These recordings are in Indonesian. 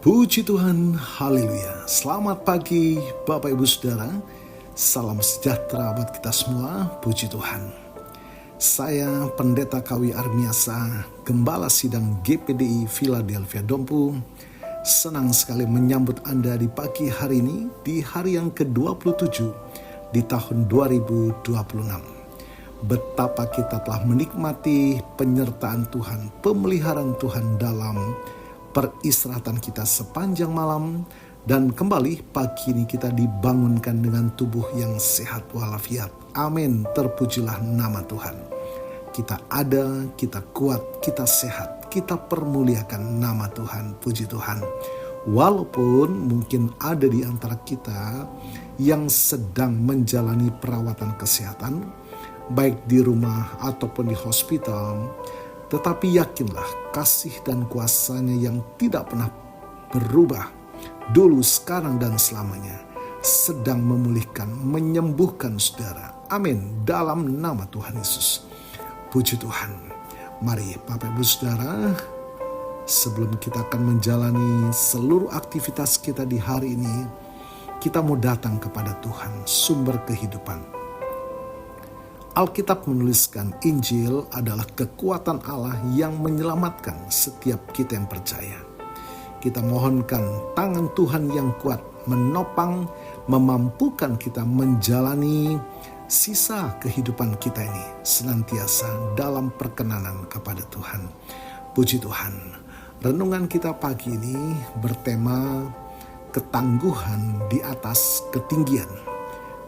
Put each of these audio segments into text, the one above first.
Puji Tuhan, haleluya. Selamat pagi Bapak Ibu Saudara. Salam sejahtera buat kita semua, puji Tuhan. Saya Pendeta Kawi Armiasa, Gembala Sidang GPDI Philadelphia Dompu. Senang sekali menyambut Anda di pagi hari ini, di hari yang ke-27 di tahun 2026. Betapa kita telah menikmati penyertaan Tuhan, pemeliharaan Tuhan dalam peristirahatan kita sepanjang malam, dan kembali pagi ini kita dibangunkan dengan tubuh yang sehat walafiat. Amin, terpujilah nama Tuhan. Kita ada, kita kuat, kita sehat, kita permuliakan nama Tuhan, puji Tuhan. Walaupun mungkin ada di antara kita yang sedang menjalani perawatan kesehatan, baik di rumah ataupun di hospital, tetapi yakinlah kasih dan kuasa-Nya yang tidak pernah berubah, dulu, sekarang, dan selamanya, sedang memulihkan, menyembuhkan saudara. Amin, dalam nama Tuhan Yesus. Puji Tuhan. Mari Bapak Ibu Saudara, sebelum kita akan menjalani seluruh aktivitas kita di hari ini, kita mau datang kepada Tuhan, sumber kehidupan. Alkitab menuliskan Injil adalah kekuatan Allah yang menyelamatkan setiap kita yang percaya. Kita mohonkan tangan Tuhan yang kuat menopang, memampukan kita menjalani sisa kehidupan kita ini senantiasa dalam perkenanan kepada Tuhan. Puji Tuhan. Renungan kita pagi ini bertema ketangguhan di atas ketinggian.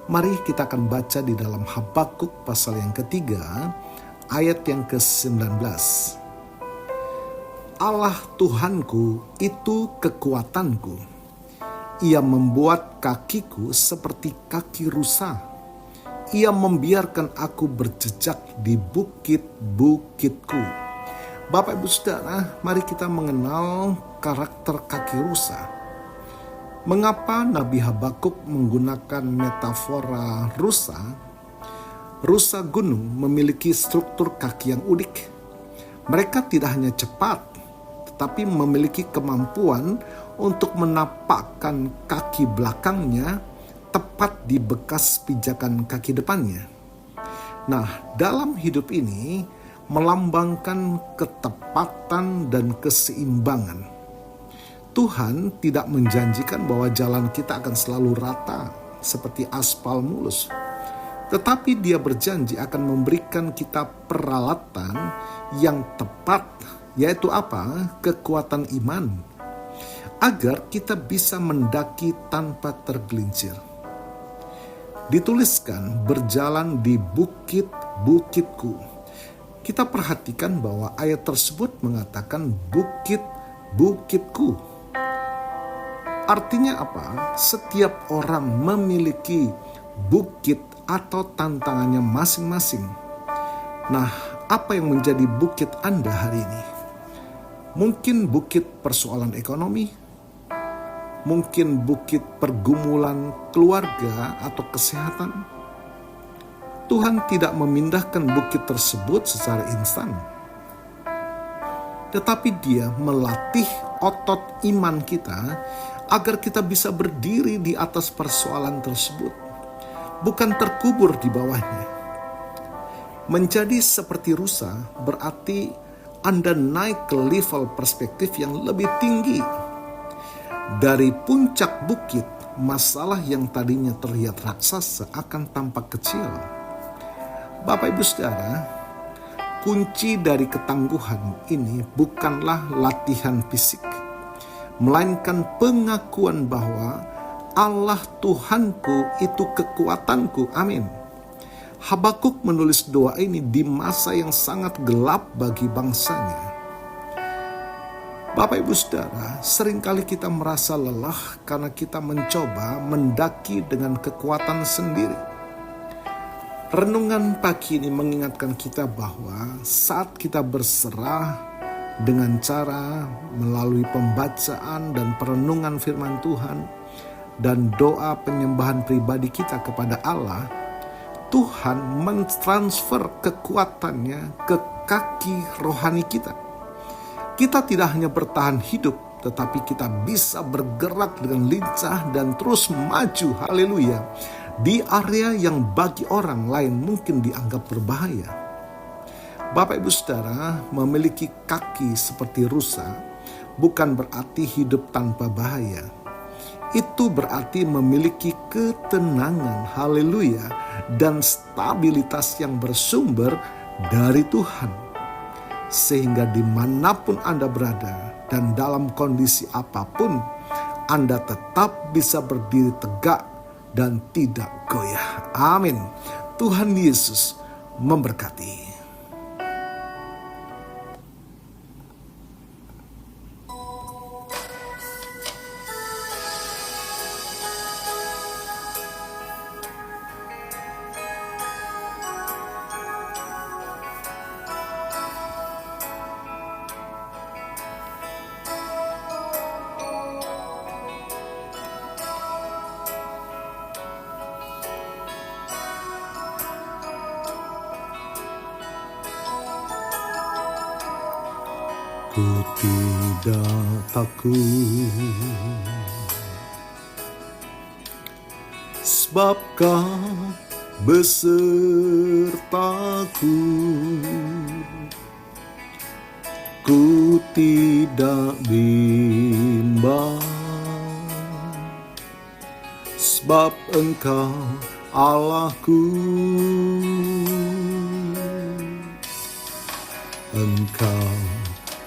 Mari kita akan baca di dalam Habakuk pasal yang ketiga, ayat yang ke-19. Allah Tuhanku itu kekuatanku. Ia membuat kakiku seperti kaki rusa. Ia membiarkan aku berjejak di bukit-bukitku. Bapak Ibu Saudara, mari kita mengenal karakter kaki rusa. Mengapa Nabi Habakuk menggunakan metafora rusa? Rusa gunung memiliki struktur kaki yang unik. Mereka tidak hanya cepat, tetapi memiliki kemampuan untuk menapakkan kaki belakangnya tepat di bekas pijakan kaki depannya. Nah, dalam hidup ini melambangkan ketepatan dan keseimbangan. Tuhan tidak menjanjikan bahwa jalan kita akan selalu rata seperti aspal mulus. Tetapi Dia berjanji akan memberikan kita peralatan yang tepat, yaitu apa? Kekuatan iman. Agar kita bisa mendaki tanpa tergelincir. Dituliskan berjalan di bukit-bukitku. Kita perhatikan bahwa ayat tersebut mengatakan bukit-bukitku. Artinya apa? Setiap orang memiliki bukit atau tantangannya masing-masing. Nah, apa yang menjadi bukit Anda hari ini? Mungkin bukit persoalan ekonomi, mungkin bukit pergumulan keluarga atau kesehatan. Tuhan tidak memindahkan bukit tersebut secara instan, tetapi Dia melatih otot iman kita agar kita bisa berdiri di atas persoalan tersebut, bukan terkubur di bawahnya. Menjadi seperti rusa berarti Anda naik ke level perspektif yang lebih tinggi. Dari puncak bukit, masalah yang tadinya terlihat raksasa akan tampak kecil. Bapak Ibu Saudara, kunci dari ketangguhan ini bukanlah latihan fisik, melainkan pengakuan bahwa Allah Tuhanku itu kekuatanku. Amin. Habakuk menulis doa ini di masa yang sangat gelap bagi bangsanya. Bapak Ibu Saudara, seringkali kita merasa lelah karena kita mencoba mendaki dengan kekuatan sendiri. Renungan pagi ini mengingatkan kita bahwa saat kita berserah dengan cara melalui pembacaan dan perenungan firman Tuhan dan doa penyembahan pribadi kita kepada Allah, Tuhan mentransfer kekuatannya ke kaki rohani kita. Kita tidak hanya bertahan hidup, tetapi kita bisa bergerak dengan lincah dan terus maju, haleluya, di area yang bagi orang lain mungkin dianggap berbahaya. Bapak Ibu Saudara, memiliki kaki seperti rusa bukan berarti hidup tanpa bahaya. Itu berarti memiliki ketenangan, haleluya, dan stabilitas yang bersumber dari Tuhan. Sehingga dimanapun Anda berada dan dalam kondisi apapun, Anda tetap bisa berdiri tegak dan tidak goyah. Amin. Tuhan Yesus memberkati. Ku tidak takut, sebab Kau besertaku. Ku tidak bimbang, sebab Engkau Allahku. Engkau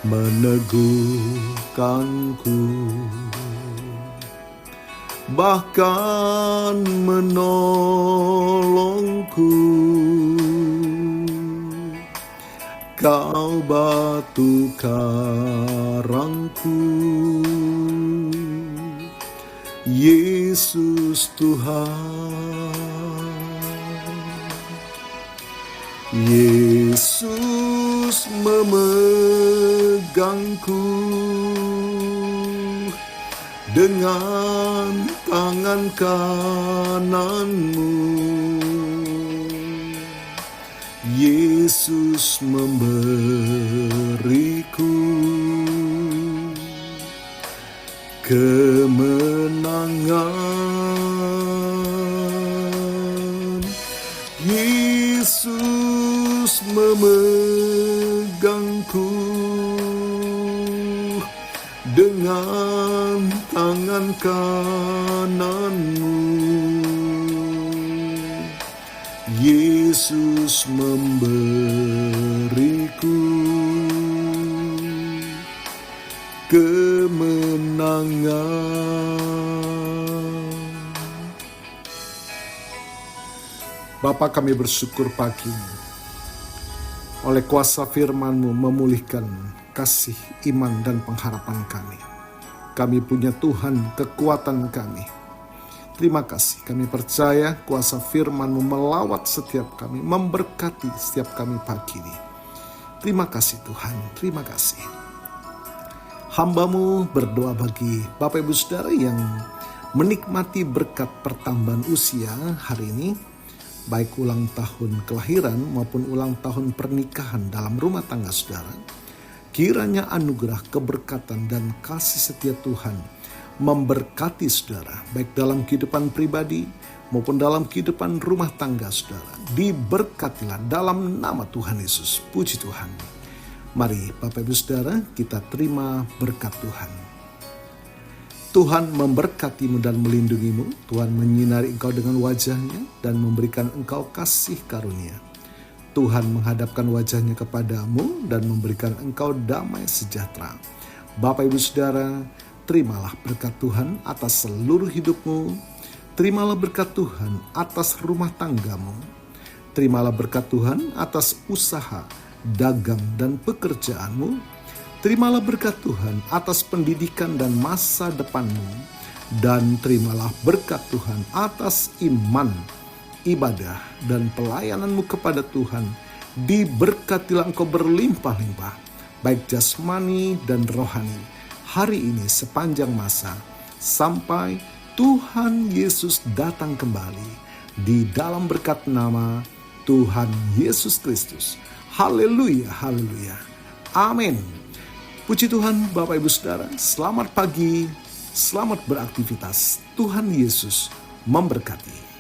meneguhkanku, bahkan menolongku. Kau batu karangku, Yesus Tuhan. Yesus memegangku dengan tangan kananmu. Yesus memberiku kemenangan. Yesus memegangku dengan tangan kananmu. Yesus memberiku kemenangan. Bapa, kami bersyukur pagi ini oleh kuasa firman-Mu memulihkan kasih, iman, dan pengharapan kami. Kami punya Tuhan, kekuatan kami. Terima kasih, kami percaya kuasa firman-Mu melawat setiap kami, memberkati setiap kami pagi ini. Terima kasih Tuhan, terima kasih. Hamba-Mu berdoa bagi Bapak Ibu Saudara yang menikmati berkat pertambahan usia hari ini, baik ulang tahun kelahiran maupun ulang tahun pernikahan dalam rumah tangga saudara. Kiranya anugerah, keberkatan, dan kasih setia Tuhan memberkati saudara, baik dalam kehidupan pribadi maupun dalam kehidupan rumah tangga saudara. Diberkatilah dalam nama Tuhan Yesus. Puji Tuhan. Mari Bapak Ibu Saudara, kita terima berkat Tuhan. Tuhan memberkatimu dan melindungimu. Tuhan menyinari engkau dengan wajah-Nya dan memberikan engkau kasih karunia. Tuhan menghadapkan wajah-Nya kepadamu dan memberikan engkau damai sejahtera. Bapak Ibu Saudara, terimalah berkat Tuhan atas seluruh hidupmu. Terimalah berkat Tuhan atas rumah tanggamu. Terimalah berkat Tuhan atas usaha, dagang, dan pekerjaanmu. Terimalah berkat Tuhan atas pendidikan dan masa depanmu. Dan terimalah berkat Tuhan atas iman, ibadah, dan pelayananmu kepada Tuhan. Diberkatilah engkau berlimpah-limpah, baik jasmani dan rohani, hari ini sepanjang masa, sampai Tuhan Yesus datang kembali. Di dalam berkat nama Tuhan Yesus Kristus. Haleluya, haleluya. Amin. Puji Tuhan Bapak Ibu Saudara, selamat pagi, selamat beraktivitas. Tuhan Yesus memberkati.